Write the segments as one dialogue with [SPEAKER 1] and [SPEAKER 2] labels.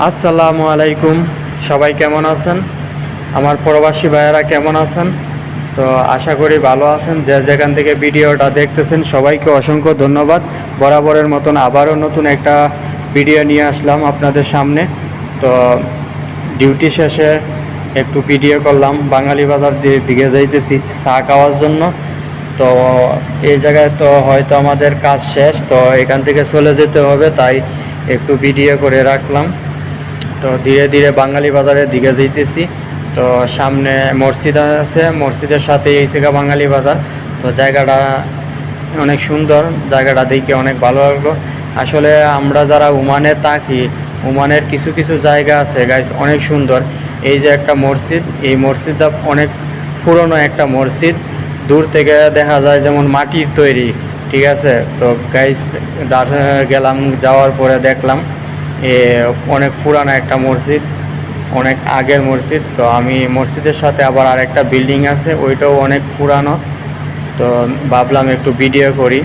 [SPEAKER 1] আসসালামু আলাইকুম। সবাই কেমন আছেন? আমার প্রবাসী ভাইয়েরা কেমন আছেন? তো আশা করি ভালো আছেন। যে যেখান থেকে ভিডিওটা দেখতেছেন সবাইকে অসংখ্য ধন্যবাদ। বরাবরের মতন আবারও নতুন একটা ভিডিও নিয়ে আসলাম আপনাদের সামনে। তো ডিউটি শেষে একটু ভিডিও করলাম। বাঙালি বাজার দিকে যাইতেছি চা খাওয়ার জন্য। তো এই জায়গায় তো হয়তো আমাদের কাজ শেষ, তো এখান থেকে চলে যেতে হবে, তাই একটু ভিডিও করে রাখলাম। তো ধীরে ধীরে বাঙালি বাজারের দিকে যাইতেছি। তো সামনে মসজিদ আছে, মসজিদের সাথে এই জায়গা বাঙালি বাজার। তো জায়গাটা অনেক সুন্দর, জায়গাটা দেখে অনেক ভালো লাগলো। আসলে আমরা যারা ওমানে থাকি, ওমানের কিছু কিছু জায়গা আছে গাইস অনেক সুন্দর। এই যে একটা মসজিদ, এই মসজিদটা অনেক পুরনো একটা মসজিদ। দূর থেকে দেখা যায় যেমন মাটির তৈরি, ঠিক আছে। তো গাইস গেলাম, যাওয়ার পরে দেখলাম অনেক পুরানো একটা মসজিদ, অনেক আগের মসজিদ। তো আমি মসজিদের সাথে আবার আরেকটা বিল্ডিং আছে, ওইটাও অনেক পুরানো। তো ভাবলাম একটু ভিডিও করি।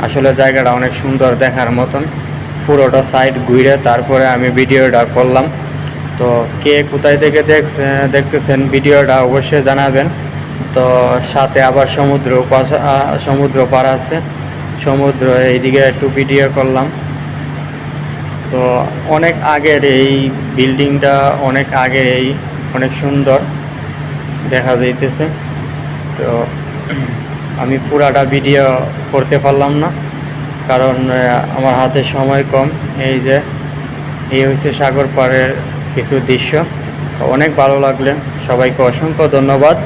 [SPEAKER 1] আসলে জায়গাটা অনেক সুন্দর, দেখার মতন। পুরোটা সাইড ঘুরে তারপরে আমি ভিডিওটা করলাম। তো কে কোথায় থেকে দেখতেছেন ভিডিওটা অবশ্যই জানাবেন। তো সাথে আবার সমুদ্র পার আছে, সমুদ্র এইদিকে একটু ভিডিও করলাম। তো অনেক আগের এই বিল্ডিংটা, অনেক আগের এই, অনেক সুন্দর দেখা যাইতেছে। তো আমি পুরাটা ভিডিও করতে পারলাম না, কারণ আমার হাতে সময় কম। এই হচ্ছে সাগর পাড়ের কিছু দৃশ্য। অনেক ভালো লাগলে সবাইকে অসংখ্য ধন্যবাদ।